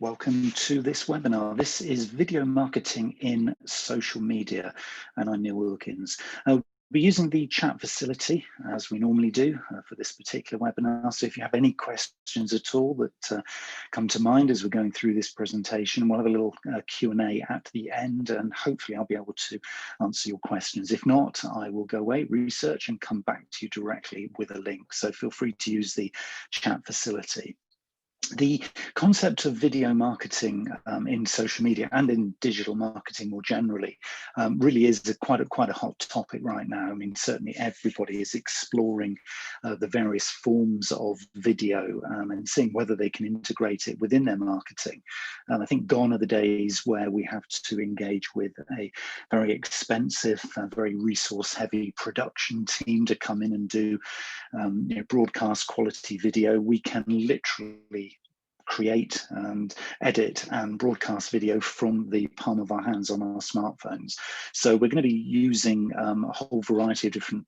Welcome to this webinar. This is video marketing in social media, and I'm Neil Wilkins. We'll be using the chat facility as we normally do for this particular webinar. So if you have any questions at all that come to mind as we're going through this presentation, we'll have a little Q&A at the end, and hopefully I'll be able to answer your questions. If not, I will go away, research, and come back to you directly with a link. So feel free to use the chat facility. The concept of video marketing in social media and in digital marketing more generally really is quite a hot topic right now. I mean, certainly everybody is exploring the various forms of video and seeing whether they can integrate it within their marketing. I think gone are the days where we have to engage with a very expensive, very resource-heavy production team to come in and do broadcast quality video. We can literally create and edit and broadcast video from the palm of our hands on our smartphones. So we're going to be using a whole variety of different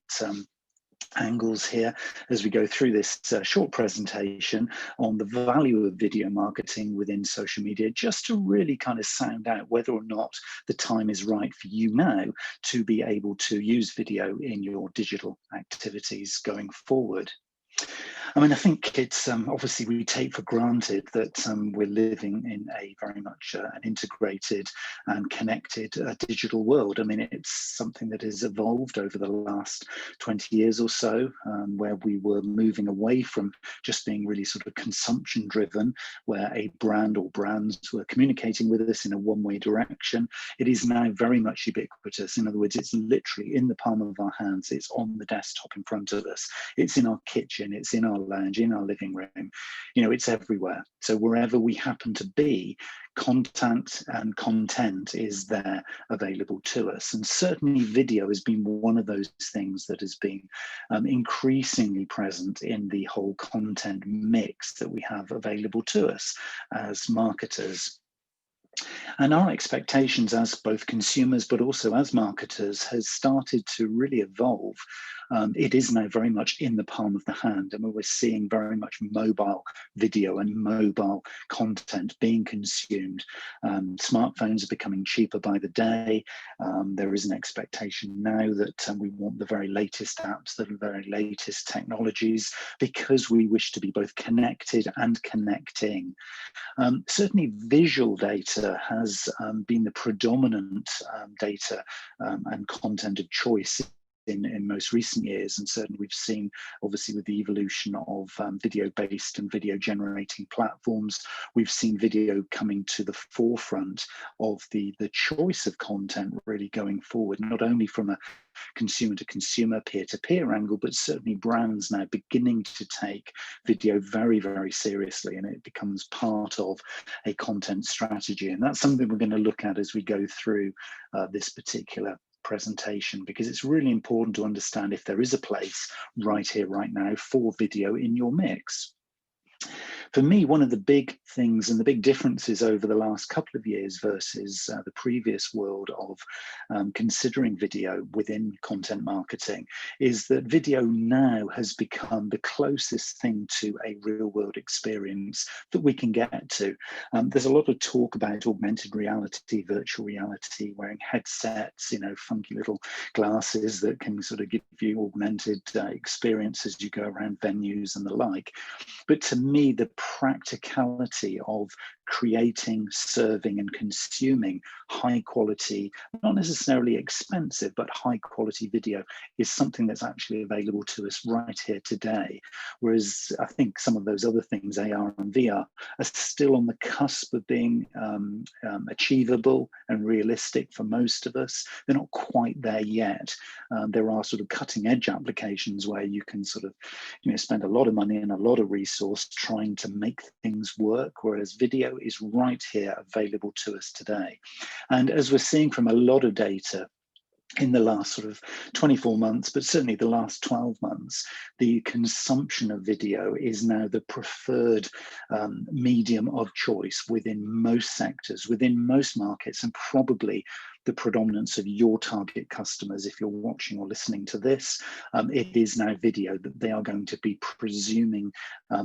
angles here as we go through this short presentation on the value of video marketing within social media, just to really kind of sound out whether or not the time is right for you now to be able to use video in your digital activities going forward. I mean, I think it's obviously we take for granted that we're living in a very much an integrated and connected digital world. I mean, it's something that has evolved over the last 20 years or so, where we were moving away from just being really sort of consumption driven, where a brand or brands were communicating with us in a one-way direction. It is now very much ubiquitous. In other words, it's literally in the palm of our hands. It's on the desktop in front of us. It's in our kitchen. It's in our lounge, in our living room. It's everywhere. So wherever we happen to be, content and content is there available to us. And certainly video has been one of those things that has been increasingly present in the whole content mix that we have available to us as marketers. And our expectations as both consumers, but also as marketers, has started to really evolve. It is now very much in the palm of the hand. I mean, we're seeing very much mobile video and mobile content being consumed. Smartphones are becoming cheaper by the day. There is an expectation now that we want the very latest apps, the very latest technologies, because we wish to be both connected and connecting. Certainly visual data has been the predominant data and content of choice in most recent years, and certainly we've seen, obviously, with the evolution of video-based and video-generating platforms, we've seen video coming to the forefront of the choice of content really going forward, not only from a consumer to consumer, peer-to-peer angle, but certainly brands now beginning to take video very, very seriously, and it becomes part of a content strategy. And that's something we're going to look at as we go through this particular presentation, because it's really important to understand if there is a place right here, right now for video in your mix. For me, one of the big things and the big differences over the last couple of years versus the previous world of considering video within content marketing is that video now has become the closest thing to a real world experience that we can get to. There's a lot of talk about augmented reality, virtual reality, wearing headsets, funky little glasses that can sort of give you augmented experience as you go around venues and the like. But to me, the practicality of creating, serving, and consuming high quality, not necessarily expensive, but high quality video is something that's actually available to us right here today. Whereas I think some of those other things, AR and VR, are still on the cusp of being achievable and realistic for most of us. They're not quite there yet. There are sort of cutting edge applications where you can sort of spend a lot of money and a lot of resource trying to make things work, whereas video is right here available to us today. And as we're seeing from a lot of data in the last sort of 24 months, but certainly the last 12 months, the consumption of video is now the preferred medium of choice within most sectors, within most markets, and probably the predominance of your target customers, if you're watching or listening to this, it is now video that they are going to be presuming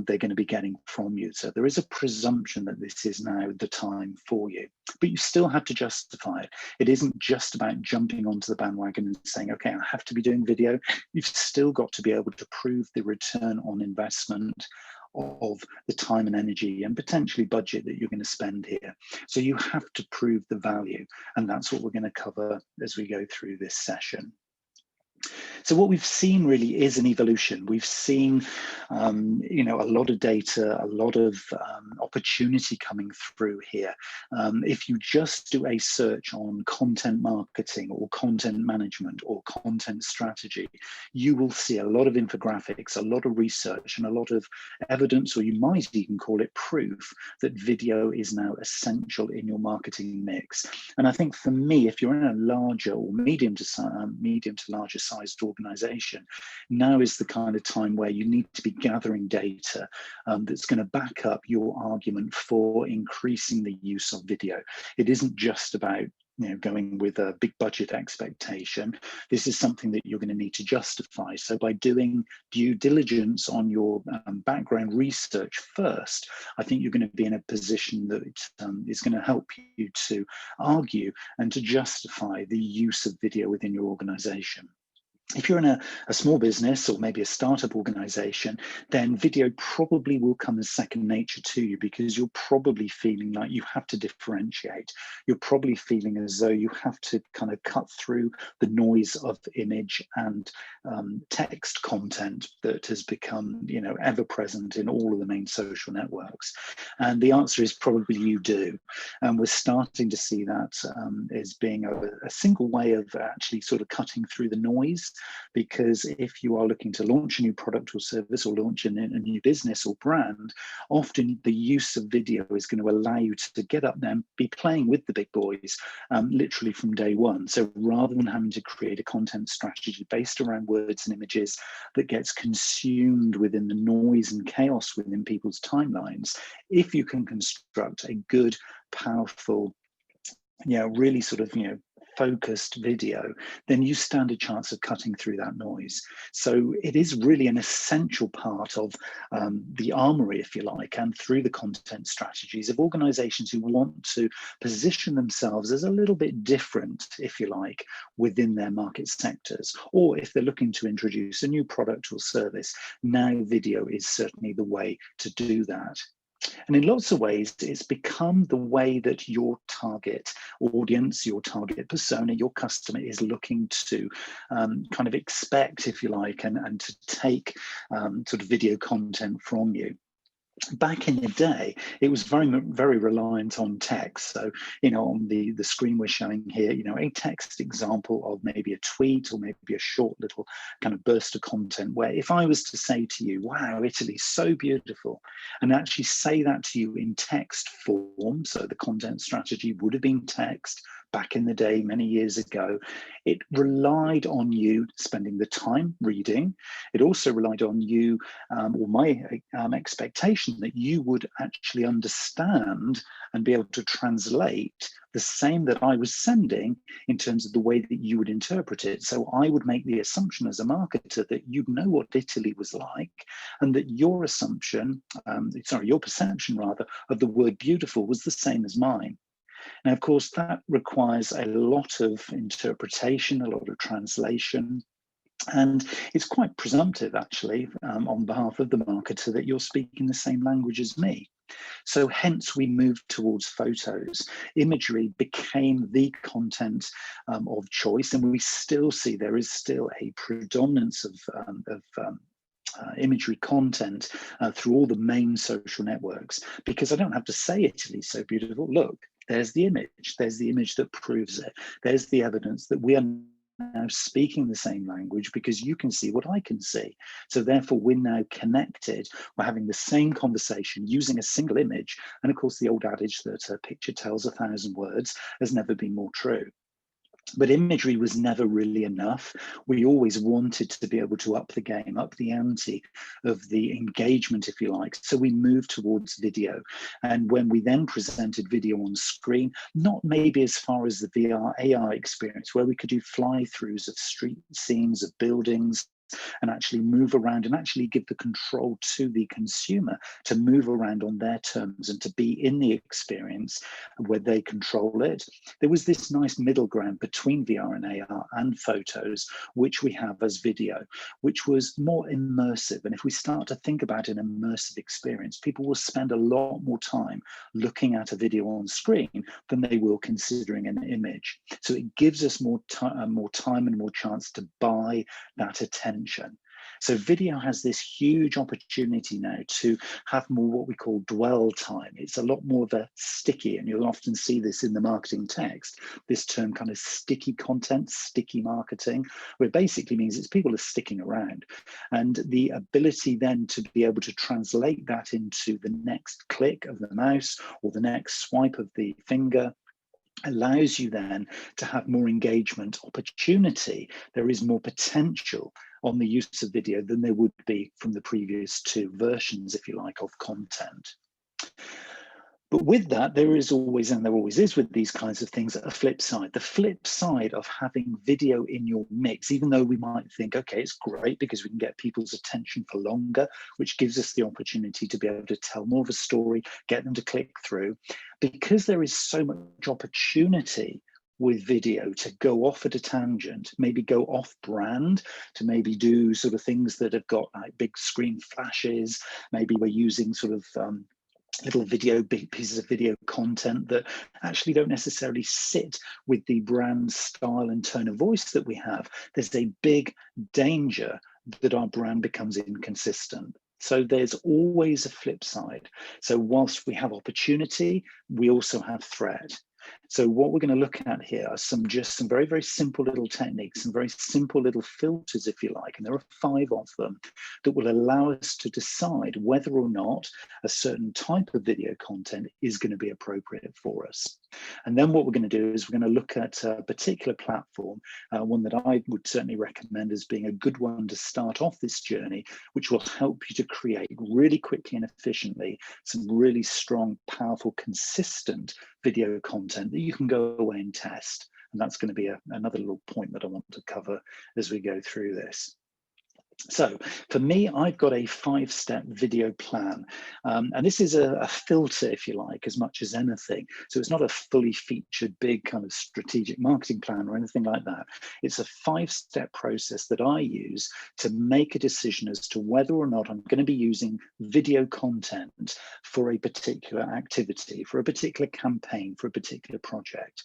they're going to be getting from you. So there is a presumption that this is now the time for you, but you still have to justify it. It isn't just about jumping onto the bandwagon and saying, okay, I have to be doing video. You've still got to be able to prove the return on investment of the time and energy and potentially budget that you're going to spend here. So you have to prove the value, and that's what we're going to cover as we go through this session. So what we've seen really is an evolution. We've seen, you know, a lot of data, a lot of opportunity coming through here. If you just do a search on content marketing or content management or content strategy, you will see a lot of infographics, a lot of research, and a lot of evidence, or you might even call it proof, that video is now essential in your marketing mix. And I think for me, if you're in a larger or medium to larger sized organization, now is the kind of time where you need to be gathering data that's going to back up your argument for increasing the use of video. It isn't just about going with a big budget expectation. This is something that you're going to need to justify. So by doing due diligence on your background research first, I think you're going to be in a position that is going to help you to argue and to justify the use of video within your organization. If you're in a small business or maybe a startup organization, then video probably will come as second nature to you, because you're probably feeling like you have to differentiate. You're probably feeling as though you have to kind of cut through the noise of image and text content that has become, ever present in all of the main social networks. And the answer is probably you do. And we're starting to see that as being a single way of actually sort of cutting through the noise. Because if you are looking to launch a new product or service, or launch a new business or brand, often the use of video is going to allow you to get up there and be playing with the big boys literally from day one. So rather than having to create a content strategy based around words and images that gets consumed within the noise and chaos within people's timelines, if you can construct a good, powerful, really sort of, focused video, then you stand a chance of cutting through that noise. So it is really an essential part of the armory, if you like, and through the content strategies of organizations who want to position themselves as a little bit different, if you like, within their market sectors, or if they're looking to introduce a new product or service. Now video is certainly the way to do that. And in lots of ways, it's become the way that your target audience, your target persona, your customer is looking to kind of expect, if you like, and to take sort of video content from you. Back in the day, it was very reliant on text. So, on the screen we're showing here, a text example of maybe a tweet or maybe a short little kind of burst of content, where if I was to say to you, wow, Italy's so beautiful, and actually say that to you in text form, so the content strategy would have been text back in the day, many years ago, it relied on you spending the time reading. It also relied on you, or my expectation, that you would actually understand and be able to translate the same that I was sending in terms of the way that you would interpret it. So I would make the assumption as a marketer that you'd know what Italy was like, and that your assumption, your perception rather, of the word beautiful was the same as mine. Now, of course, that requires a lot of interpretation, a lot of translation. And it's quite presumptive, actually, on behalf of the marketer, that you're speaking the same language as me. So hence we moved towards photos. Imagery became the content of choice, and we still see there is still a predominance of imagery content through all the main social networks, because I don't have to say Italy's so beautiful. Look, there's the image. There's the image that proves it. There's the evidence that we are now speaking the same language, because you can see what I can see. So therefore, we're now connected. We're having the same conversation using a single image. And of course, the old adage that a picture tells 1,000 words has never been more true. But imagery was never really enough. We always wanted to be able to up the game, up the ante of the engagement, if you like. So we moved towards video. And when we then presented video on screen, not maybe as far as the VR AR experience, where we could do fly-throughs of street scenes, of buildings, and actually move around and actually give the control to the consumer to move around on their terms and to be in the experience where they control it. There was this nice middle ground between VR and AR and photos, which we have as video, which was more immersive. And if we start to think about an immersive experience, people will spend a lot more time looking at a video on screen than they will considering an image. So it gives us more time and more chance to buy that attention. So video has this huge opportunity now to have more what we call dwell time. It's a lot more of a sticky, and you'll often see this in the marketing text, this term kind of sticky content, sticky marketing, where it basically means it's people are sticking around. And the ability then to be able to translate that into the next click of the mouse or the next swipe of the finger allows you then to have more engagement opportunity. There is more potential on the use of video than there would be from the previous two versions, if you like, of content. But with that, there is always, and there always is with these kinds of things, a flip side. The flip side of having video in your mix, even though we might think, okay, it's great because we can get people's attention for longer, which gives us the opportunity to be able to tell more of a story, get them to click through. Because there is so much opportunity with video to go off at a tangent, maybe go off brand, to maybe do sort of things that have got like big screen flashes, maybe we're using sort of little big pieces of video content that actually don't necessarily sit with the brand style and tone of voice that we have. There's a big danger that our brand becomes inconsistent. So there's always a flip side. So whilst we have opportunity, we also have threat. So what we're going to look at here are some very, very simple little techniques and very simple little filters, if you like, and there are 5 of them that will allow us to decide whether or not a certain type of video content is going to be appropriate for us. And then what we're going to do is we're going to look at a particular platform, one that I would certainly recommend as being a good one to start off this journey, which will help you to create really quickly and efficiently some really strong, powerful, consistent video content that you can go away and test. And that's going to be another little point that I want to cover as we go through this. So for me, I've got a 5-step video plan. And this is a filter, if you like, as much as anything. So it's not a fully featured big kind of strategic marketing plan or anything like that. It's a 5-step process that I use to make a decision as to whether or not I'm going to be using video content for a particular activity, for a particular campaign, for a particular project.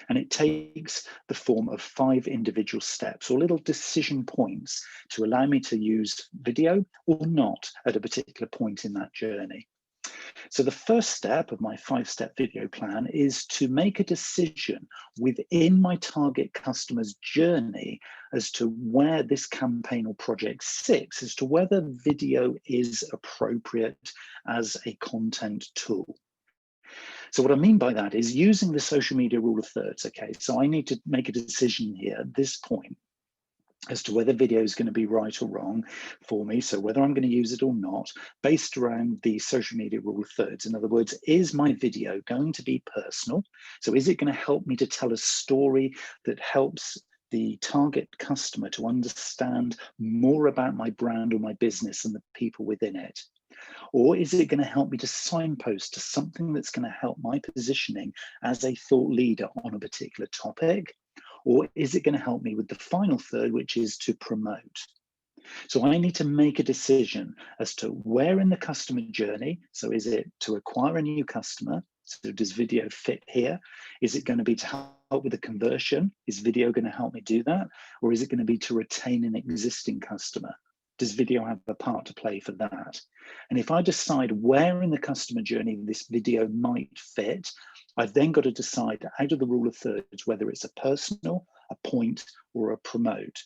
And it takes the form of 5 individual steps or little decision points to allow me to use video or not at a particular point in that journey. So the first step of my 5-step video plan is to make a decision within my target customer's journey as to where this campaign or project sits, as to whether video is appropriate as a content tool. So what I mean by that is using the social media rule of thirds. Okay, so I need to make a decision here at this point as to whether video is going to be right or wrong for me. So whether I'm going to use it or not, based around the social media rule of thirds. In other words, is my video going to be personal? So is it going to help me to tell a story that helps the target customer to understand more about my brand or my business and the people within it? Or is it going to help me to signpost to something that's going to help my positioning as a thought leader on a particular topic? Or is it going to help me with the final third, which is to promote? So I need to make a decision as to where in the customer journey. So is it to acquire a new customer? So does video fit here? Is it going to be to help with the conversion? Is video going to help me do that? Or is it going to be to retain an existing customer? Does video have a part to play for that? And if I decide where in the customer journey this video might fit, I've then got to decide out of the rule of thirds whether it's a personal, a point, or a promote.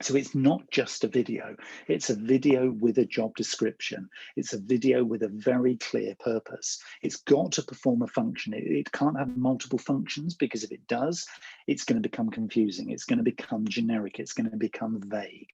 So it's not just a video, it's a video with a job description. It's a video with a very clear purpose. It's got to perform a function. It can't have multiple functions, because if it does, it's going to become confusing. It's going to become generic. It's going to become vague.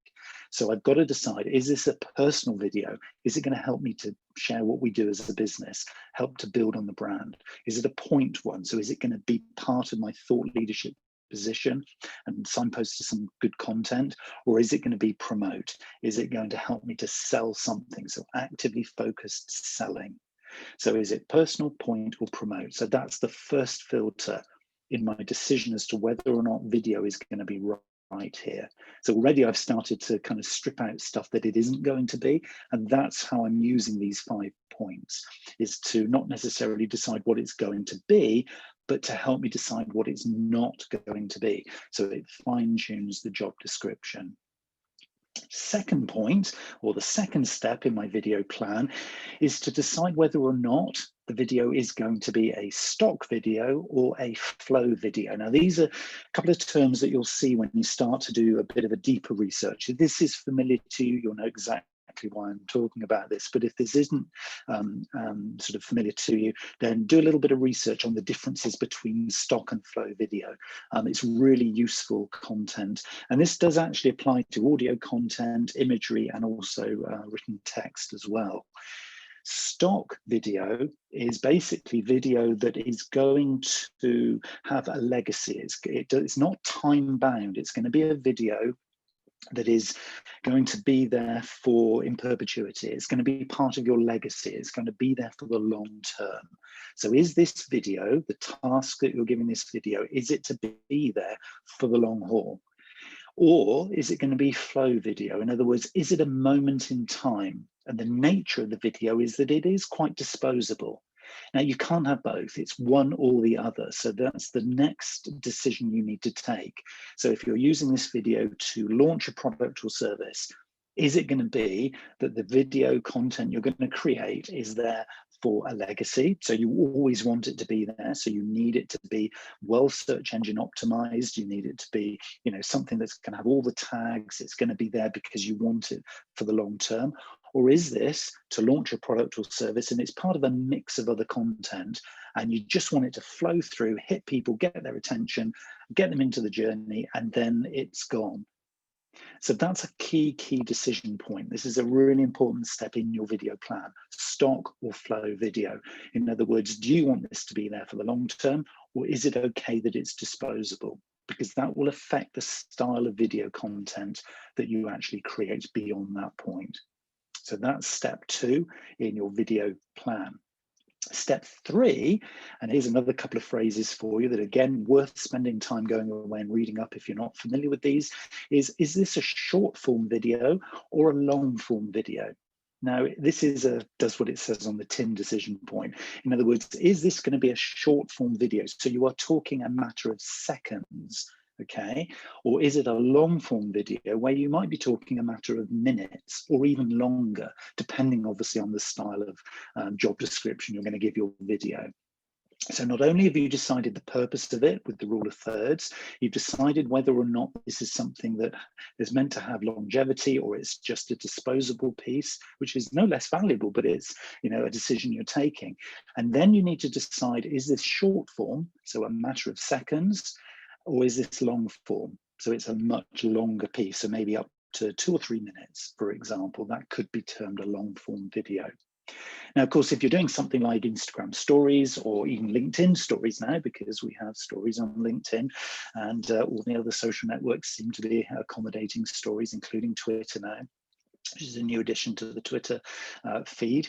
So I've got to decide, is this a personal video? Is it going to help me to share what we do as a business, help to build on the brand? Is it a point one? So is it going to be part of my thought leadership position and signpost to some good content? Or is it going to be promote? Is it going to help me to sell something? So actively focused selling. So is it personal, point, or promote? So that's the first filter in my decision as to whether or not video is going to be right here. So already I've started to kind of strip out stuff that it isn't going to be. And that's how I'm using these 5 points, is to not necessarily decide what it's going to be, but to help me decide what it's not going to be. So it fine-tunes the job description. Second point, or the second step in my video plan, is to decide whether or not the video is going to be a stock video or a flow video. Now, these are a couple of terms that you'll see when you start to do a bit of a deeper research. If this is familiar to you, you'll know exactly why I'm talking about this. But if this isn't sort of familiar to you, then do a little bit of research on the differences between stock and flow video. It's really useful content. And this does actually apply to audio content, imagery, and also written text as well. Stock video is basically video that is going to have a legacy. It's not time bound. It's going to be a video that is going to be there for in perpetuity. It's going to be part of your legacy. It's going to be there for the long term. So is this video, the task that you're giving this video, is it to be there for the long haul? Or is it going to be flow video? In other words, is it a moment in time? And the nature of the video is that it is quite disposable. Now, you can't have both. It's one or the other. So that's the next decision you need to take. So if you're using this video to launch a product or service, is it going to be that the video content you're going to create is there for a legacy? So you always want it to be there. So you need it to be well search engine optimized. You need it to be, something that's going to have all the tags. It's going to be there because you want it for the long term. Or is this to launch a product or service and it's part of a mix of other content and you just want it to flow through, hit people, get their attention, get them into the journey, and then it's gone? So that's a key decision point. This is a really important step in your video plan, stock or flow video. In other words, do you want this to be there for the long term, or is it okay that it's disposable? Because that will affect the style of video content that you actually create beyond that point. So that's step 2 in your video plan. Step 3, and here's another couple of phrases for you that, again, worth spending time going away and reading up if you're not familiar with these, is this a short form video or a long form video? Now, this does what it says on the tin decision point. In other words, is this going to be a short form video? So you are talking a matter of seconds. Okay, or is it a long form video where you might be talking a matter of minutes or even longer, depending obviously on the style of job description you're going to give your video? So not only have you decided the purpose of it with the rule of thirds, you've decided whether or not this is something that is meant to have longevity or it's just a disposable piece, which is no less valuable, but it's a decision you're taking. And then you need to decide, is this short form, so a matter of seconds, or is this long form? So it's a much longer piece, so maybe up to 2 or 3 minutes, for example. That could be termed a long form video. Now, of course, if you're doing something like Instagram stories or even LinkedIn stories now, because we have stories on LinkedIn and all the other social networks seem to be accommodating stories, including Twitter now, which is a new addition to the Twitter feed,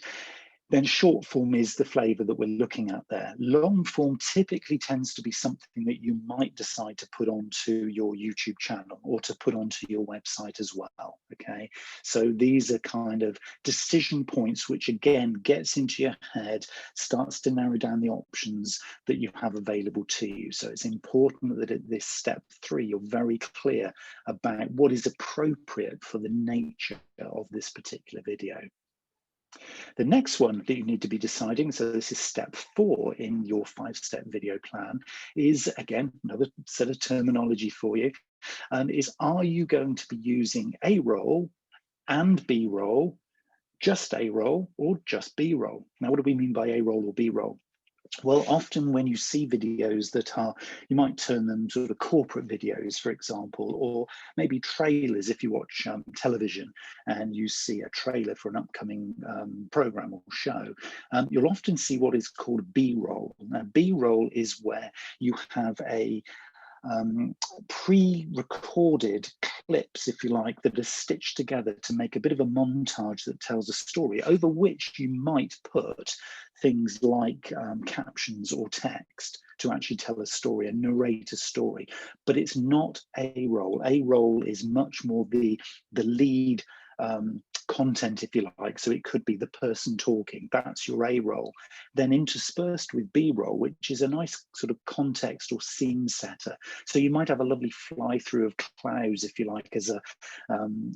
then short form is the flavor that we're looking at there. Long form typically tends to be something that you might decide to put onto your YouTube channel or to put onto your website as well, okay? So these are kind of decision points, which again gets into your head, starts to narrow down the options that you have available to you. So it's important that at this step 3, you're very clear about what is appropriate for the nature of this particular video. The next one that you need to be deciding, so this is step 4 in your 5-step video plan, is again another set of terminology for you, is, are you going to be using A-roll and B-roll, just A-roll, or just B-roll? Now, what do we mean by A-roll or B-roll? Well, often when you see videos that are, you might term them sort of corporate videos, for example, or maybe trailers if you watch television and you see a trailer for an upcoming program or show, you'll often see what is called B-roll. Now, B-roll is where you have a pre-recorded clips, if you like, that are stitched together to make a bit of a montage that tells a story, over which you might put things like captions or text to actually tell a story and narrate a story. But it's not A-roll. A-roll is much more the lead content, if you like. So it could be the person talking, that's your A-roll. Then interspersed with B-roll, which is a nice sort of context or scene setter. So you might have a lovely fly through of clouds, if you like, as a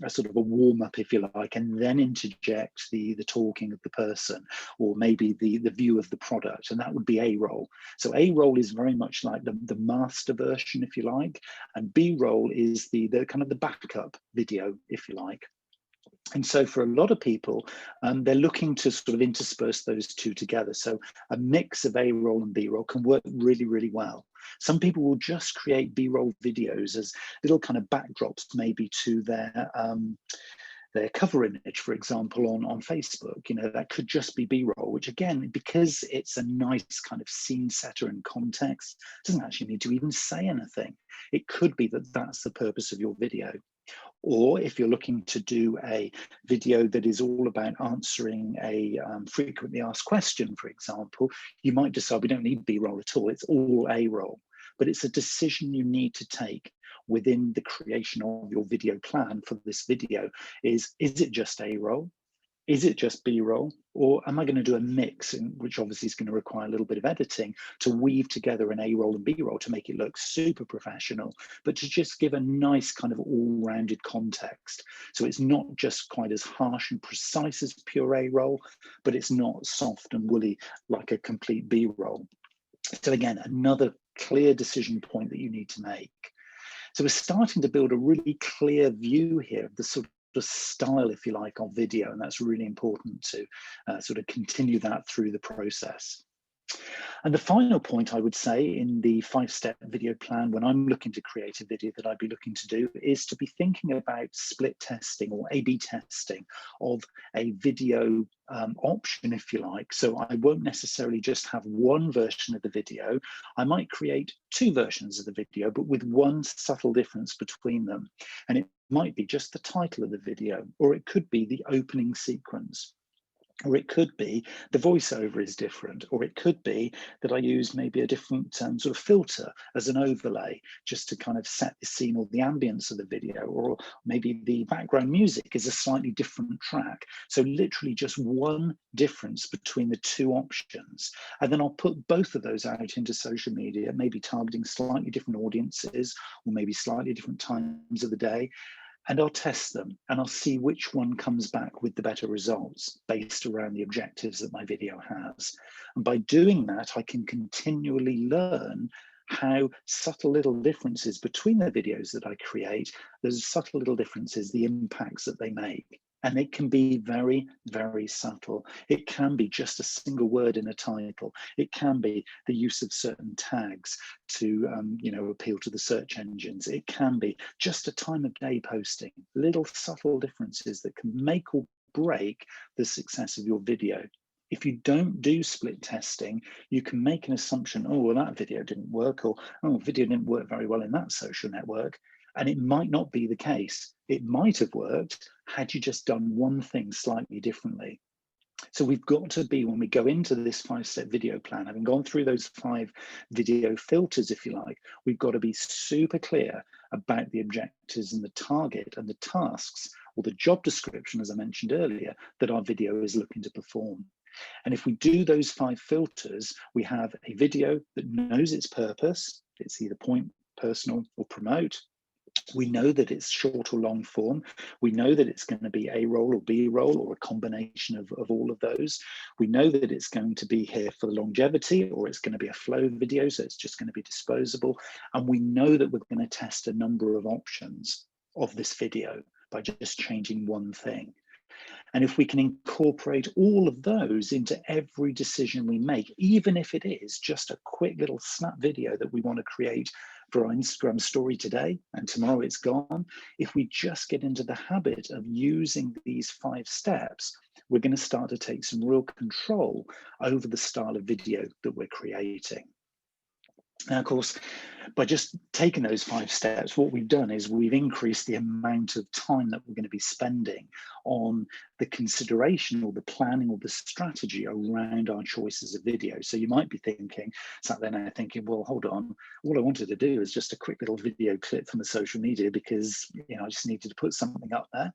sort of a warm-up, if you like, and then interject the talking of the person, or maybe the view of the product, and that would be A-roll. So A-roll is very much like the master version, if you like, and B-roll is the kind of the backup video, if you like. And so for a lot of people, they're looking to sort of intersperse those two together. So a mix of A-roll and B-roll can work really, really well. Some people will just create B-roll videos as little kind of backdrops maybe to their cover image, for example, on Facebook. You know, that could just be B-roll, which again, because it's a nice kind of scene setter and context, doesn't actually need to even say anything. It could be that that's the purpose of your video. Or if you're looking to do a video that is all about answering a frequently asked question, for example, you might decide we don't need B-roll at all, it's all A-roll. But it's a decision you need to take within the creation of your video plan for this video. Is it just A-roll? Is it just B-roll? Or am I going to do a mix, which obviously is going to require a little bit of editing, to weave together an A-roll and B-roll to make it look super professional, but to just give a nice kind of all-rounded context. So it's not just quite as harsh and precise as pure A-roll, but it's not soft and woolly like a complete B-roll. So again, another clear decision point that you need to make. So we're starting to build a really clear view here of the sort of style, if you like, of video, and that's really important to sort of continue that through the process. And the final point I would say in the 5-step video plan, when I'm looking to create a video that I'd be looking to do, is to be thinking about split testing or A/B testing of a video option, if you like. So I won't necessarily just have one version of the video. I might create 2 versions of the video, but with one subtle difference between them. And it might be just the title of the video, or it could be the opening sequence. Or it could be the voiceover is different, or it could be that I use maybe a different sort of filter as an overlay just to kind of set the scene or the ambience of the video, or maybe the background music is a slightly different track. So literally just one difference between the 2 options. And then I'll put both of those out into social media, maybe targeting slightly different audiences or maybe slightly different times of the day. And I'll test them and I'll see which one comes back with the better results based around the objectives that my video has. And by doing that, I can continually learn how subtle little differences between the videos that I create, those subtle little differences, the impacts that they make. And it can be very, very subtle. It can be just a single word in a title. It can be the use of certain tags to appeal to the search engines. It can be just a time of day posting, little subtle differences that can make or break the success of your video. If you don't do split testing, you can make an assumption, oh, well, that video didn't work, or oh, video didn't work very well in that social network. And it might not be the case. It might have worked had you just done one thing slightly differently. So we've got to be, when we go into this 5-step video plan, having gone through those 5 video filters, if you like, we've got to be super clear about the objectives and the target and the tasks, or the job description, as I mentioned earlier, that our video is looking to perform. And if we do those 5 filters, we have a video that knows its purpose. It's either point, personal, or promote. We know that it's short or long form. We know that it's going to be A-roll or B-roll or a combination of all of those. We know that it's going to be here for the longevity, or it's going to be a flow video, so it's just going to be disposable. And we know that we're going to test a number of options of this video by just changing one thing. And if we can incorporate all of those into every decision we make, even if it is just a quick little snap video that we want to create for our Instagram story today and tomorrow it's gone, if we just get into the habit of using these 5 steps, we're going to start to take some real control over the style of video that we're creating. Now, of course, by just taking those 5 steps, what we've done is we've increased the amount of time that we're going to be spending on the consideration or the planning or the strategy around our choices of video. So you might be thinking, sat there now thinking, well, hold on, all I wanted to do is just a quick little video clip from the social media because, you know, I just needed to put something up there.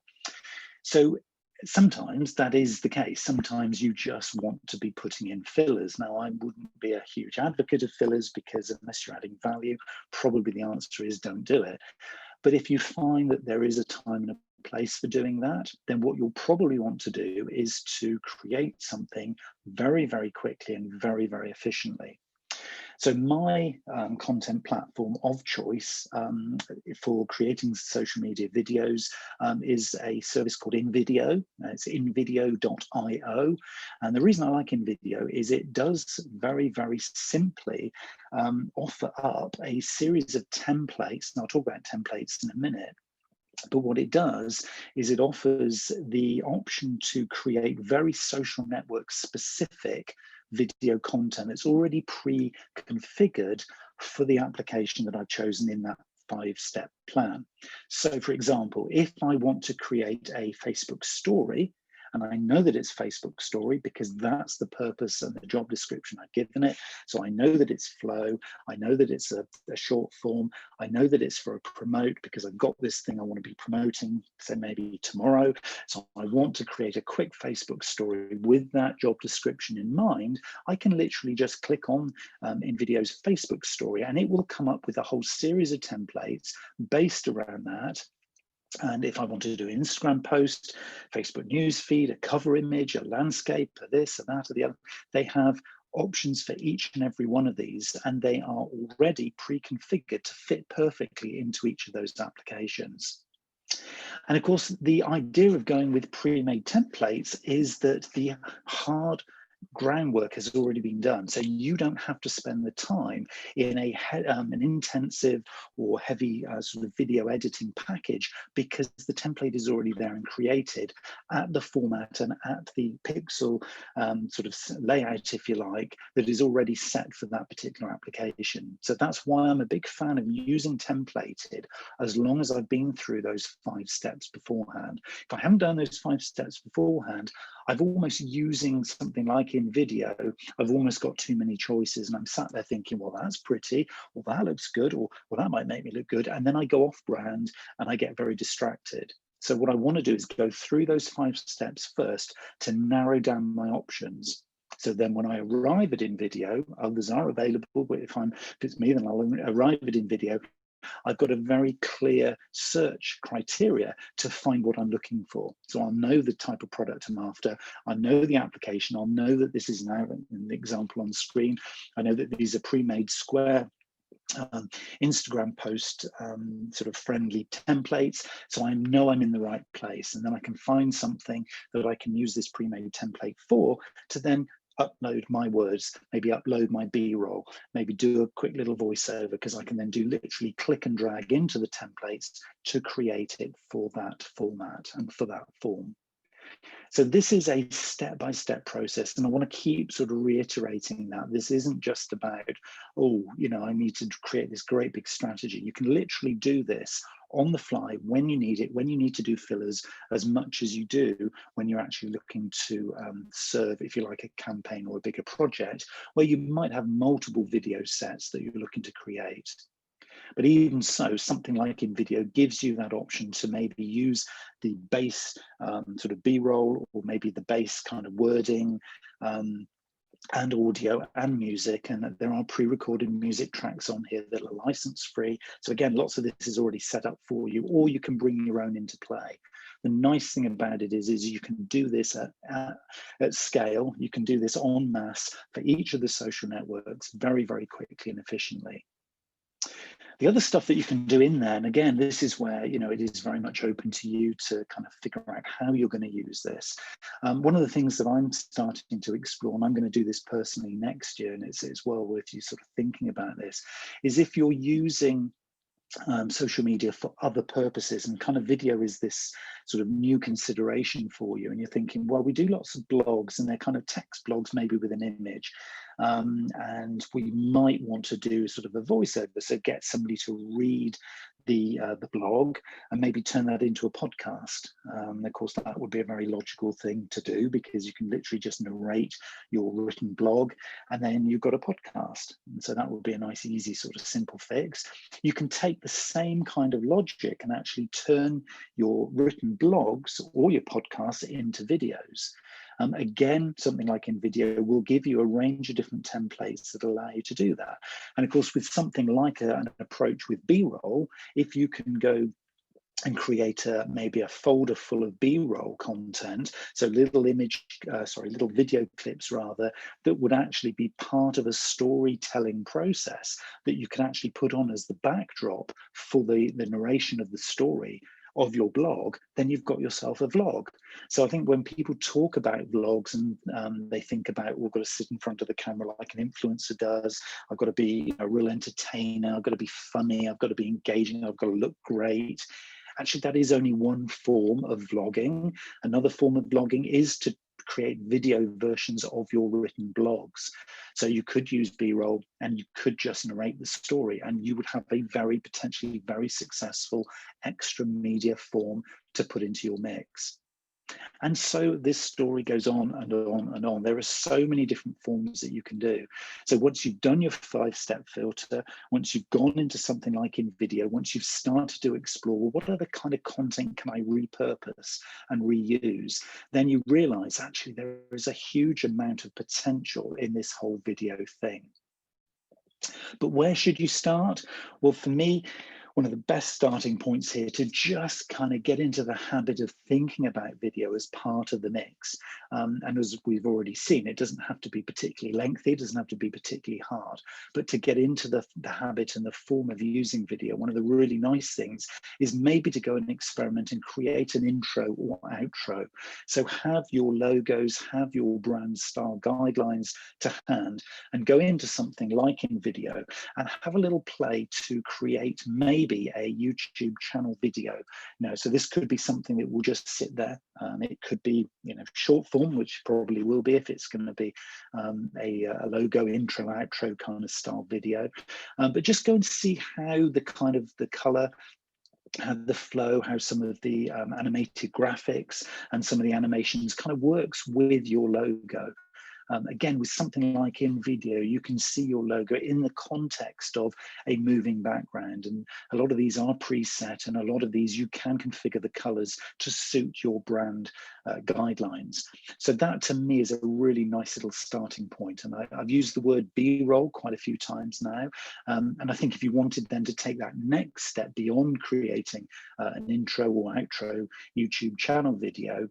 So sometimes that is the case. Sometimes you just want to be putting in fillers. Now, I wouldn't be a huge advocate of fillers because unless you're adding value, probably the answer is don't do it. But if you find that there is a time and a place for doing that, then what you'll probably want to do is to create something very, very quickly and very, very efficiently. So my content platform of choice for creating social media videos is a service called InVideo. It's invideo.io. And the reason I like InVideo is it does very, very simply offer up a series of templates. And I'll talk about templates in a minute. But what it does is it offers the option to create very social network specific video content. It's already pre-configured for the application that I've chosen in that 5-step plan. So for example, if I want to create a Facebook story, and I know that it's Facebook story because that's the purpose and the job description I've given it. So I know that it's flow. I know that it's a short form. I know that it's for a promote because I've got this thing I want to be promoting, say maybe tomorrow. So I want to create a quick Facebook story with that job description in mind. I can literally just click on InVideo's Facebook story and it will come up with a whole series of templates based around that. And if I want to do an Instagram post, Facebook newsfeed, a cover image, a landscape, a this, a that, or the other, they have options for each and every one of these, and they are already pre-configured to fit perfectly into each of those applications. And of course, the idea of going with pre-made templates is that the hard groundwork has already been done. So you don't have to spend the time in an intensive or heavy sort of video editing package because the template is already there and created at the format and at the pixel sort of layout, if you like, that is already set for that particular application. So that's why I'm a big fan of using templated as long as I've been through those 5 steps beforehand. If I haven't done those 5 steps beforehand, I've almost using something like InVideo, I've almost got too many choices and I'm sat there thinking, well, that's pretty, or that looks good, or well, that might make me look good. And then I go off brand and I get very distracted. So what I want to do is go through those 5 steps first to narrow down my options. So then when I arrive at InVideo, others are available, but if it's me, then I'll arrive at InVideo. I've got a very clear search criteria to find what I'm looking for. So I'll know the type of product I'm after. I know the application. I'll know that this is now an example on screen. I know that these are pre-made square Instagram post sort of friendly templates. So I know I'm in the right place. And then I can find something that I can use this pre-made template for to then upload my words, maybe upload my B-roll, maybe do a quick little voiceover because I can then do literally click and drag into the templates to create it for that format and for that form. So this is a step-by-step process, and I want to keep sort of reiterating that this isn't just about, oh, you know, I need to create this great big strategy. You can literally do this on the fly when you need it, when you need to do fillers, as much as you do when you're actually looking to serve, if you like, a campaign or a bigger project where you might have multiple video sets that you're looking to create. But even so, something like InVideo gives you that option to maybe use the base sort of B-roll or maybe the base kind of wording and audio and music, and there are pre-recorded music tracks on here that are license free. So again, lots of this is already set up for you, or you can bring your own into play. The nice thing about it is you can do this at scale. You can do this en masse for each of the social networks very, very quickly and efficiently. The other stuff that you can do in there, and again, this is where, you know, it is very much open to you to kind of figure out how you're going to use this. One of the things that I'm starting to explore, and I'm going to do this personally next year, and it's well worth you sort of thinking about this, is if you're using social media for other purposes, and kind of video is this sort of new consideration for you, and you're thinking, well, we do lots of blogs and they're kind of text blogs, maybe with an image, and we might want to do sort of a voiceover, so get somebody to read the blog and maybe turn that into a podcast. Of course, that would be a very logical thing to do, because you can literally just narrate your written blog and then you've got a podcast. And so that would be a nice, easy, sort of simple fix. You can take the same kind of logic and actually turn your written blogs or your podcasts into videos. Again, something like InVideo will give you a range of different templates that allow you to do that. And of course, with something like an approach with BRoll, if you can go and create maybe a folder full of BRoll content, so little little video clips rather, that would actually be part of a storytelling process that you can actually put on as the backdrop for the narration of the story of your blog, then you've got yourself a vlog. So I think when people talk about vlogs and they think about, well, I've got to sit in front of the camera like an influencer does, I've got to be a real entertainer, I've got to be funny, I've got to be engaging, I've got to look great. Actually, that is only one form of vlogging. Another form of vlogging is to create video versions of your written blogs. So you could use BRoll and you could just narrate the story, and you would have a potentially very successful extra media form to put into your mix. And so this story goes on and on and on. There are so many different forms that you can do. So once you've done your 5-step filter, once you've gone into something like InVideo, once you've started to explore what other kind of content can I repurpose and reuse, then you realize actually there is a huge amount of potential in this whole video thing. But where should you start? Well, for me, one of the best starting points here to just kind of get into the habit of thinking about video as part of the mix. And as we've already seen, it doesn't have to be particularly lengthy, it doesn't have to be particularly hard, but to get into the habit and the form of using video, one of the really nice things is maybe to go and experiment and create an intro or outro. So have your logos, have your brand style guidelines to hand, and go into something like InVideo and have a little play to create maybe a YouTube channel video. So this could be something that will just sit there. It could be, short form, which probably will be if it's going to be a logo intro outro kind of style video. But just go and see how the color, how the flow, how some of the animated graphics and some of the animations kind of works with your logo. Again, with something like InVideo, you can see your logo in the context of a moving background. And a lot of these are preset, and a lot of these you can configure the colors to suit your brand guidelines. So that to me is a really nice little starting point. And I've used the word B-roll quite a few times now. And I think if you wanted then to take that next step beyond creating an intro or outro YouTube channel video,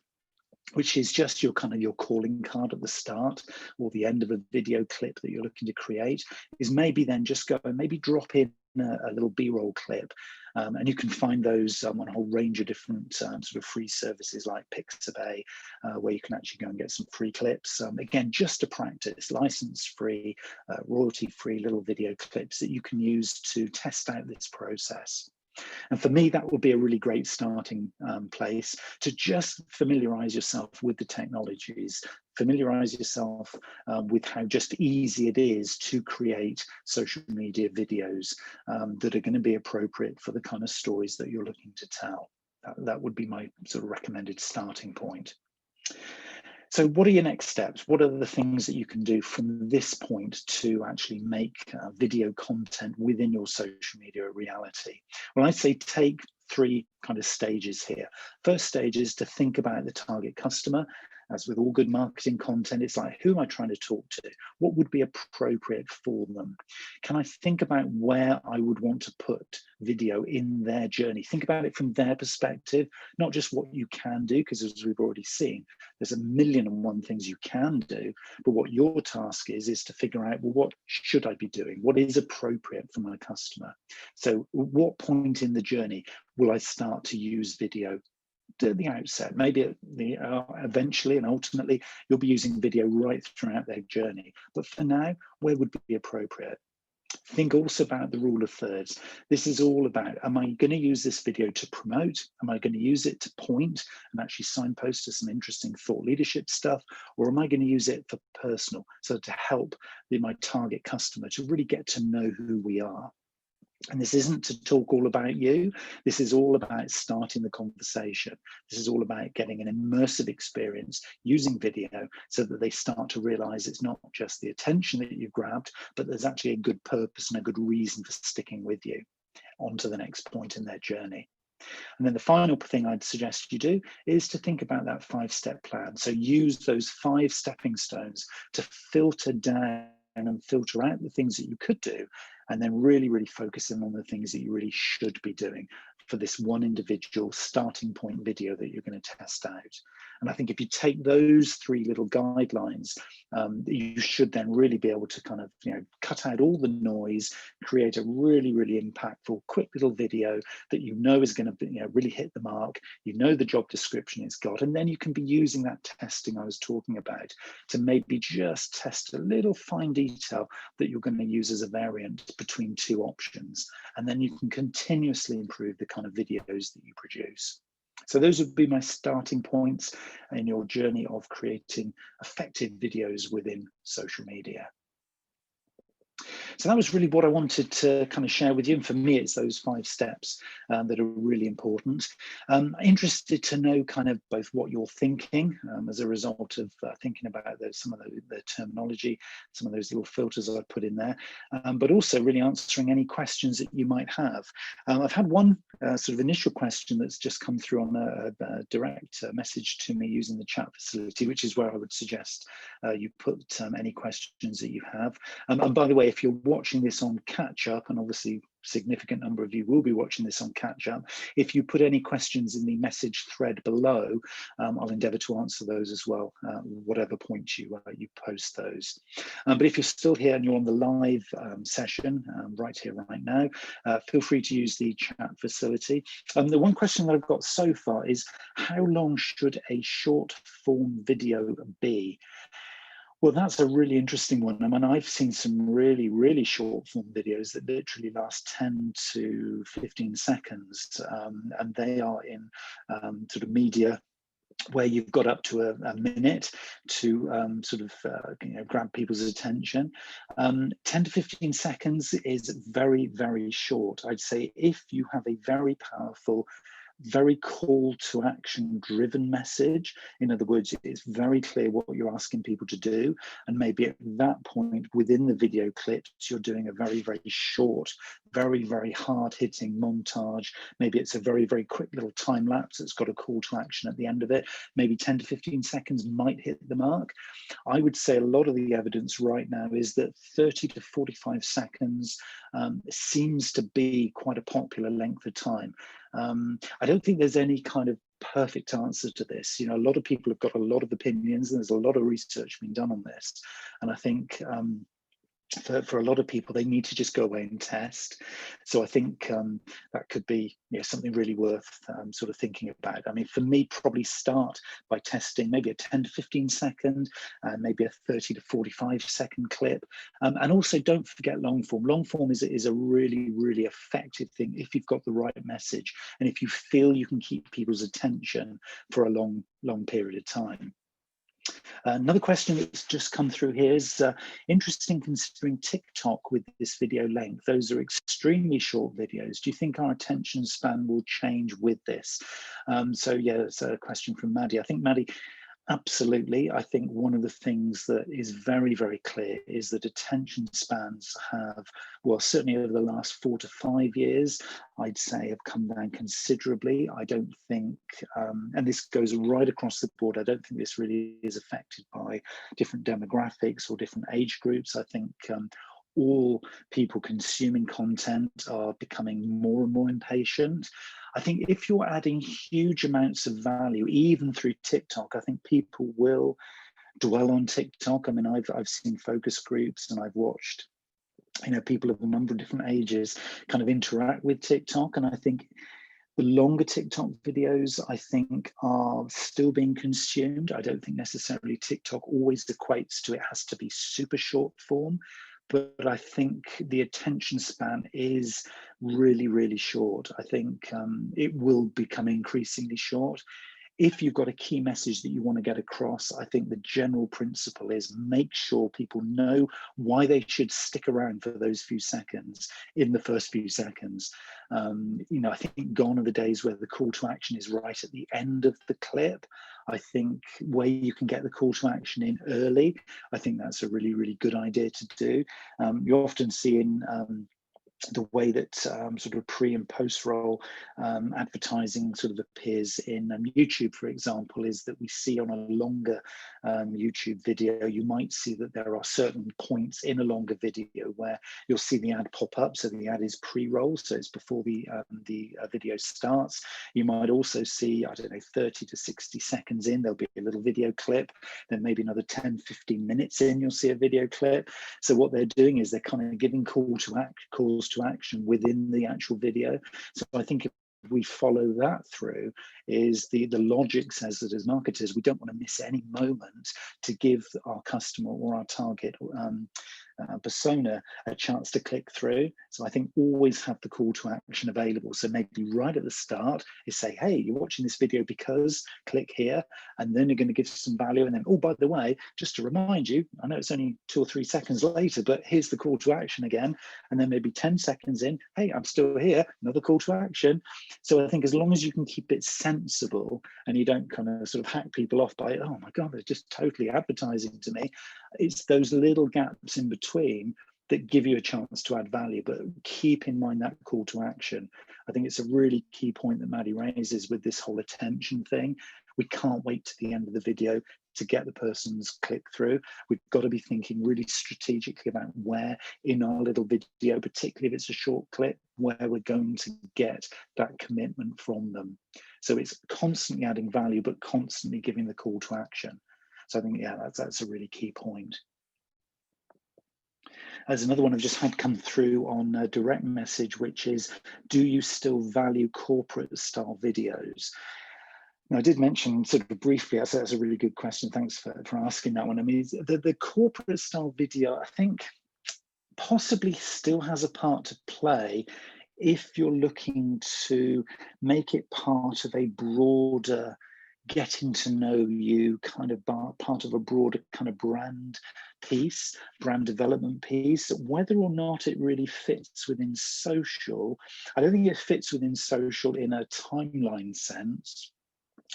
which is just your calling card at the start or the end of a video clip that you're looking to create, is maybe then just go and maybe drop in a little B-roll clip. And you can find those on a whole range of different sort of free services like Pixabay, where you can actually go and get some free clips. Again, just to practice, license-free, royalty-free little video clips that you can use to test out this process. And for me, that would be a really great starting place to just familiarize yourself with the technologies, familiarize yourself with how just easy it is to create social media videos that are going to be appropriate for the kind of stories that you're looking to tell. That would be my sort of recommended starting point. So what are your next steps? What are the things that you can do from this point to actually make video content within your social media a reality? Well, I'd say take 3 kind of stages here. First stage is to think about the target customer as with all good marketing content, it's like, who am I trying to talk to? What would be appropriate for them? Can I think about where I would want to put video in their journey? Think about it from their perspective, not just what you can do, because as we've already seen, there's a million and one things you can do, but what your task is to figure out, well, what should I be doing? What is appropriate for my customer? So what point in the journey will I start to use video? At the outset, maybe eventually and ultimately you'll be using video right throughout their journey, but for now, where would be appropriate? Think also about the rule of thirds. This is all about, am I going to use this video to promote? Am I going to use it to point and actually signpost to some interesting thought leadership stuff? Or am I going to use it for personal, so to help my target customer to really get to know who we are? And this isn't to talk all about you. This is all about starting the conversation. This is all about getting an immersive experience using video so that they start to realize it's not just the attention that you've grabbed, but there's actually a good purpose and a good reason for sticking with you on to the next point in their journey. And then the final thing I'd suggest you do is to think about that 5-step plan. So use those 5 stepping stones to filter down and filter out the things that you could do, and then really focus in on the things that you really should be doing for this one individual starting point video that you're going to test out. And I think if you take those 3 little guidelines, you should then really be able to kind of, cut out all the noise, create a really impactful, quick little video that you know is going to, really hit the mark. You know the job description it's got, and then you can be using that testing I was talking about to maybe just test a little fine detail that you're going to use as a variant between 2 options, and then you can continuously improve the kind of videos that you produce. So those would be my starting points in your journey of creating effective videos within social media. So that was really what I wanted to kind of share with you. And for me, it's those 5 steps that are really important. Interested to know kind of both what you're thinking as a result of thinking about some of the terminology, some of those little filters I've put in there, but also really answering any questions that you might have. I've had one sort of initial question that's just come through on a direct message to me using the chat facility, which is where I would suggest you put any questions that you have. And by the way, if you're watching this on catch up, and obviously significant number of you will be watching this on catch up, if you put any questions in the message thread below, I'll endeavour to answer those as well, whatever point you post those. But if you're still here and you're on the live session right here, right now, feel free to use the chat facility. The one question that I've got so far is, how long should a short form video be? Well, that's a really interesting one. I mean, I've seen some really short form videos that literally last 10 to 15 seconds, and they are in sort of media where you've got up to a minute to grab people's attention. 10 to 15 seconds is very short. I'd say if you have a very powerful, very call to action driven message, in other words, it's very clear what you're asking people to do, and maybe at that point within the video clips you're doing a very short, very hard hitting montage. Maybe it's a very quick little time lapse that's got a call to action at the end of it. Maybe 10 to 15 seconds might hit the mark. I would say a lot of the evidence right now is that 30 to 45 seconds seems to be quite a popular length of time. I don't think there's any kind of perfect answer to this. A lot of people have got a lot of opinions, and there's a lot of research being done on this. And I think for a lot of people, they need to just go away and test. So I think that could be something really worth sort of thinking about. I mean, for me, probably start by testing maybe a 10 to 15 second, maybe a 30 to 45 second clip. And also don't forget long form. Long form is a really effective thing if you've got the right message and if you feel you can keep people's attention for a long period of time. Another question that's just come through here is interesting considering TikTok with this video length. Those are extremely short videos. Do you think our attention span will change with this? So yeah, it's a question from Maddie. I think Maddie, Absolutely. I think one of the things that is very, very clear is that attention spans have, well, certainly over the last 4 to 5 years, I'd say have come down considerably. I don't think, and this goes right across the board, I don't think this really is affected by different demographics or different age groups. I think all people consuming content are becoming more and more impatient. I think if you're adding huge amounts of value, even through TikTok, I think people will dwell on TikTok. I mean, I've seen focus groups and I've watched, people of a number of different ages kind of interact with TikTok. And I think the longer TikTok videos, I think, are still being consumed. I don't think necessarily TikTok always equates to it has to be super short form, but I think the attention span is really, really short. I think it will become increasingly short. If you've got a key message that you want to get across, I think the general principle is make sure people know why they should stick around for those few seconds in the first few seconds. I think gone are the days where the call to action is right at the end of the clip. I think where you can get the call to action in early, I think that's a really, really good idea to do. You often see in the way that sort of pre and post roll advertising sort of appears in YouTube, for example, is that we see on a longer YouTube video, you might see that there are certain points in a longer video where you'll see the ad pop up. So the ad is pre-roll, so it's before the video starts. You might also see, I don't know, 30 to 60 seconds in, there'll be a little video clip. Then maybe another 10, 15 minutes in, you'll see a video clip. So what they're doing is they're kind of giving calls to action within the actual video. So I think if we follow that through, is the logic says that as marketers, we don't want to miss any moment to give our customer or our target persona a chance to click through. So I think always have the call to action available. So maybe right at the start is say, hey, you're watching this video because click here, and then you're going to give some value. And then, oh, by the way, just to remind you, I know it's only 2 or 3 seconds later, but here's the call to action again. And then maybe 10 seconds in, hey, I'm still here, another call to action. So I think as long as you can keep it sensible and you don't kind of sort of hack people off by, oh my God, they're just totally advertising to me. It's those little gaps in between that give you a chance to add value, but keep in mind that call to action. I think it's a really key point that Maddie raises with this whole attention thing. We can't wait to the end of the video to get the person's click through. We've got to be thinking really strategically about where in our little video, particularly if it's a short clip, where we're going to get that commitment from them. So it's constantly adding value, but constantly giving the call to action. So I think, yeah, that's a really key point. There's another one I've just had come through on a direct message, which is, do you still value corporate style videos? Now, I did mention sort of briefly, that's a really good question. Thanks for asking that one. I mean, the corporate style video, I think possibly still has a part to play if you're looking to make it part of a broader getting to know you kind of part of a broader kind of brand piece, brand development piece. Whether or not it really fits within social, I don't think it fits within social in a timeline sense.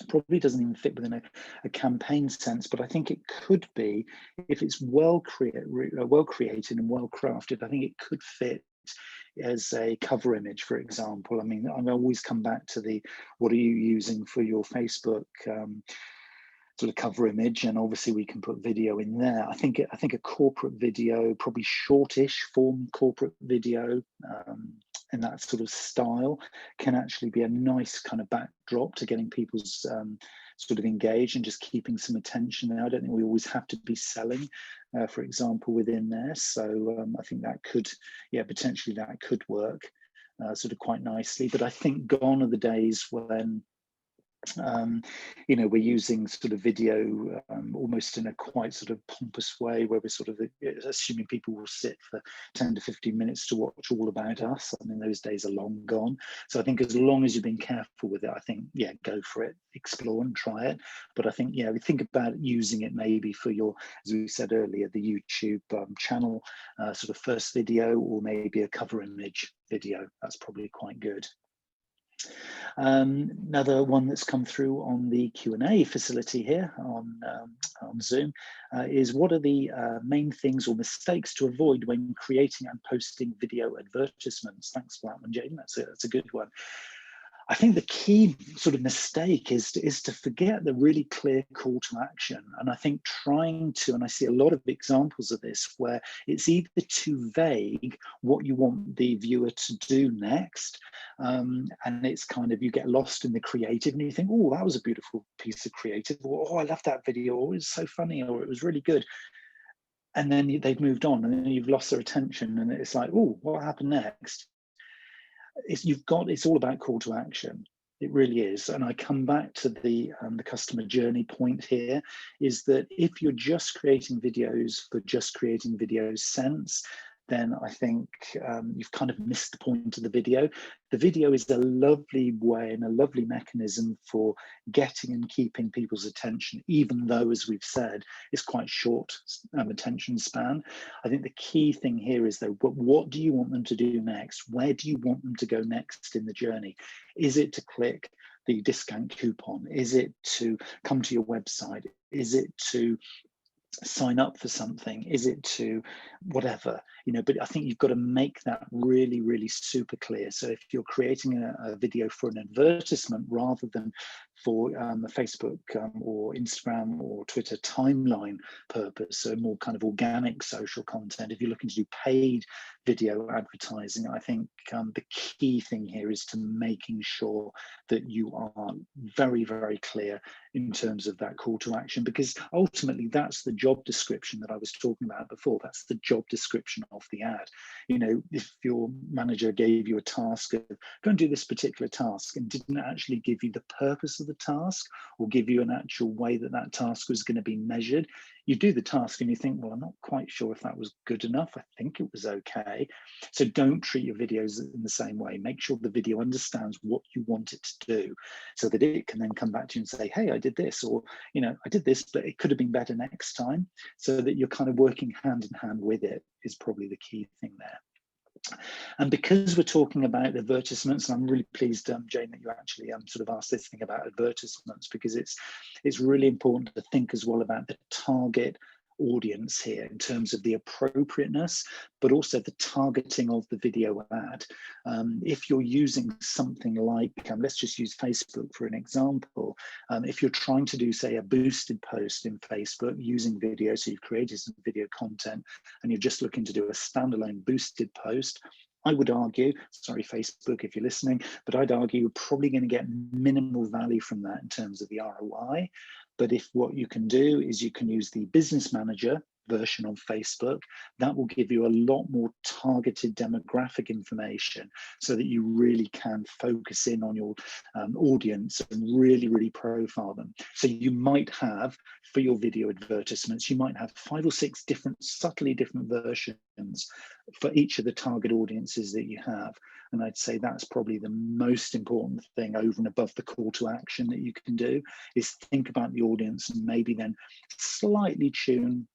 Probably doesn't even fit within a campaign sense, but I think it could be if it's well created and well crafted. I think it could fit as a cover image, for example. I mean, I always come back to what are you using for your Facebook sort of cover image, and obviously we can put video in there. I think a corporate video, probably shortish form corporate video, and that sort of style can actually be a nice kind of backdrop to getting people's sort of engaged and just keeping some attention there. I don't think we always have to be selling, for example, within there. So I think that could, yeah, potentially that could work sort of quite nicely. But I think gone are the days when we're using sort of video almost in a quite sort of pompous way, where we're sort of assuming people will sit for 10 to 15 minutes to watch all about us. I mean, those days are long gone. So I think as long as you've been careful with it, I think, yeah, go for it, explore and try it. But I think, yeah, we think about using it maybe for your, as we said earlier, the YouTube channel sort of first video, or maybe a cover image video. That's probably quite good. Another one that's come through on the Q&A facility here on Zoom is, what are the main things or mistakes to avoid when creating and posting video advertisements? Thanks for that one, Jane. That's a good one. I think the key sort of mistake is to forget the really clear call to action. And I think trying to, and I see a lot of examples of this, where it's either too vague what you want the viewer to do next, and it's kind of, you get lost in the creative and you think, oh, that was a beautiful piece of creative, or oh, I love that video, or it was so funny, or it was really good. And then they've moved on and then you've lost their attention and it's like, oh, what happened next? It's all about call to action. It really is. And I come back to the customer journey point here, is that if you're just creating videos for just creating videos sense, then I think you've kind of missed the point of the video. The video is a lovely way and a lovely mechanism for getting and keeping people's attention, even though, as we've said, it's quite short attention span. I think the key thing here is, though, what do you want them to do next? Where do you want them to go next in the journey? Is it to click the discount coupon? Is it to come to your website? Is it to sign up for something? Is it to whatever, but I think you've got to make that really, really super clear. So if you're creating a video for an advertisement rather than for a Facebook or Instagram or Twitter timeline purpose, so more kind of organic social content, if you're looking to do paid video advertising, I think the key thing here is to making sure that you are very, very clear in terms of that call to action, because ultimately that's the job description that I was talking about before. That's the job description of the ad. If your manager gave you a task of go and do this particular task and didn't actually give you the purpose of the task or give you an actual way that that task was going to be measured, you do the task and you think, well, I'm not quite sure if that was good enough. I think it was okay. So don't treat your videos in the same way. Make sure the video understands what you want it to do, so that it can then come back to you and say, hey, I did this, or, I did this, but it could have been better next time, so that you're kind of working hand in hand with it is probably the key thing there. And because we're talking about advertisements, and I'm really pleased, Jane, that you actually sort of asked this thing about advertisements, because it's really important to think as well about the target audience here in terms of the appropriateness, but also the targeting of the video ad. If you're using something like, let's just use Facebook for an example. If you're trying to do, say, a boosted post in Facebook using video, so you've created some video content and you're just looking to do a standalone boosted post, I would argue, sorry, Facebook, if you're listening, but I'd argue you're probably going to get minimal value from that in terms of the ROI. But if what you can do is you can use the Business Manager version of Facebook, that will give you a lot more targeted demographic information so that you really can focus in on your audience and really, really profile them. So you might have, for your video advertisements, you might have 5 or 6 different, subtly different versions for each of the target audiences that you have. And I'd say that's probably the most important thing over and above the call to action that you can do, is think about the audience and maybe then slightly tune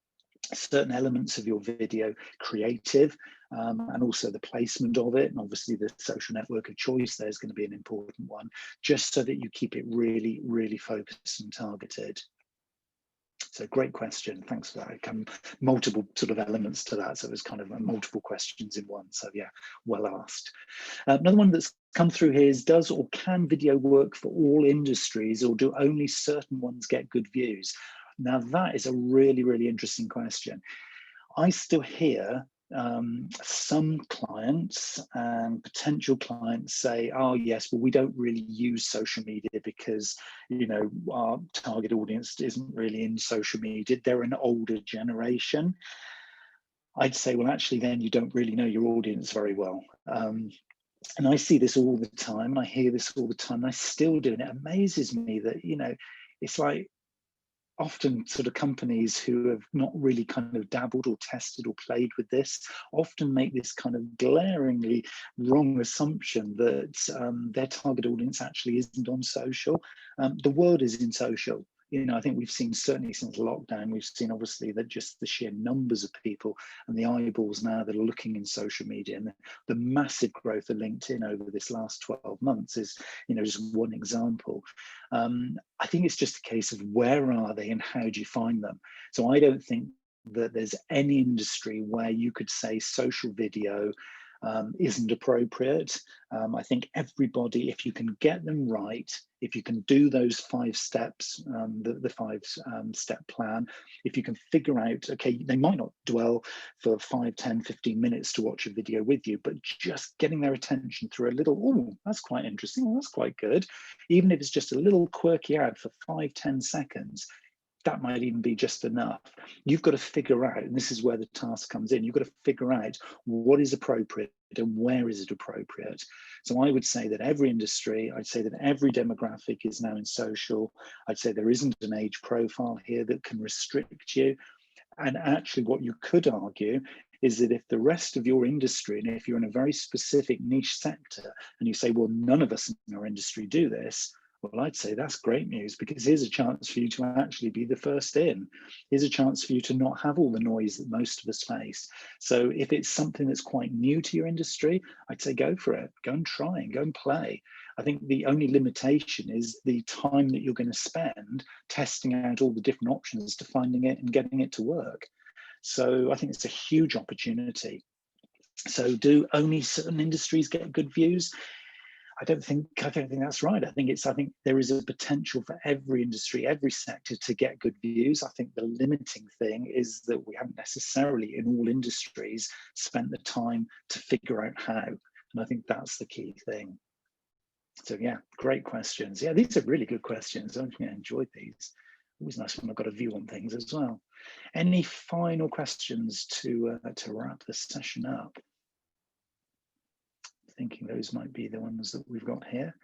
certain elements of your video creative, and also the placement of it. And obviously the social network of choice there is going to be an important one, just so that you keep it really, really focused and targeted. So great question. Thanks for that. Multiple sort of elements to that. So it was kind of multiple questions in one. So yeah, well asked. Another one that's come through here is, does or can video work for all industries, or do only certain ones get good views? Now that is a really, really interesting question. I still hear some clients and potential clients say, oh yes, well, we don't really use social media because our target audience isn't really in social media, they're an older generation. I'd say, well, actually then you don't really know your audience very well. And I see this all the time, and I hear this all the time, and I still do, and it amazes me that it's like, often sort of companies who have not really kind of dabbled or tested or played with this often make this kind of glaringly wrong assumption that their target audience actually isn't on social. The world is in social. I think we've seen, certainly since lockdown, we've seen obviously that just the sheer numbers of people and the eyeballs now that are looking in social media, and the massive growth of LinkedIn over this last 12 months is, just one example. I think it's just a case of where are they and how do you find them? So I don't think that there's any industry where you could say social video isn't appropriate. I think everybody, if you can get them right, if you can do those 5 steps, the 5-step plan, if you can figure out, okay, they might not dwell for 5, 10, 15 minutes to watch a video with you, but just getting their attention through a little, oh, that's quite interesting, oh, that's quite good. Even if it's just a little quirky ad for 5, 10 seconds, that might even be just enough. You've got to figure out, and this is where the task comes in, you've got to figure out what is appropriate and where is it appropriate. So I would say that every industry, I'd say that every demographic is now in social. I'd say there isn't an age profile here that can restrict you. And actually what you could argue is that if the rest of your industry, and if you're in a very specific niche sector, and you say, well, none of us in our industry do this, well, I'd say that's great news, because here's a chance for you to actually be the first in. Here's a chance for you to not have all the noise that most of us face. So if it's something that's quite new to your industry, I'd say go for it. Go and try and go and play. I think the only limitation is the time that you're going to spend testing out all the different options to finding it and getting it to work. So I think it's a huge opportunity. So do only certain industries get good views? I don't think that's right. I think there is a potential for every industry, every sector to get good views. I think the limiting thing is that we haven't necessarily in all industries spent the time to figure out how. And I think that's the key thing. So yeah, great questions. Yeah, these are really good questions. I enjoyed these. Always nice when I've got a view on things as well. Any final questions to wrap the session up? Thinking those might be the ones that we've got here.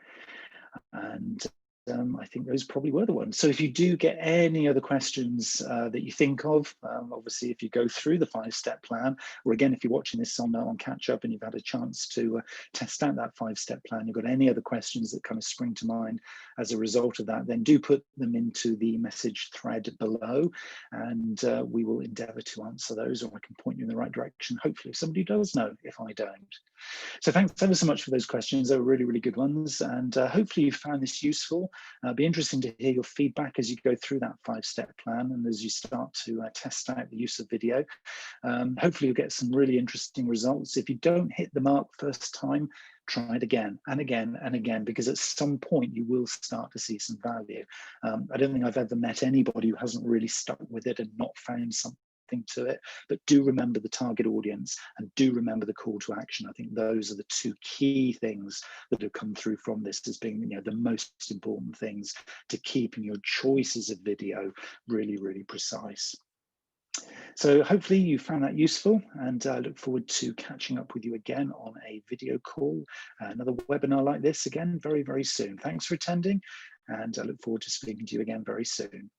And I think those probably were the ones. So if you do get any other questions that you think of, obviously if you go through the 5-step plan, or again, if you're watching this on catch up and you've had a chance to test out that 5-step plan, you've got any other questions that kind of spring to mind as a result of that, then do put them into the message thread below, and we will endeavour to answer those, or I can point you in the right direction. Hopefully somebody does know if I don't. So thanks ever so much for those questions. They were really, really good ones. And hopefully you found this useful. It'll be interesting to hear your feedback as you go through that 5-step plan and as you start to test out the use of video. Hopefully you'll get some really interesting results. If you don't hit the mark first time, try it again and again and again, because at some point you will start to see some value. I don't think I've ever met anybody who hasn't really stuck with it and not found something to it, but do remember the target audience and do remember the call to action. I think those are the 2 key things that have come through from this as being the most important things to keeping your choices of video really, really precise. So hopefully you found that useful, and I look forward to catching up with you again on a video call, another webinar like this again very, very soon. Thanks for attending, and I look forward to speaking to you again very soon.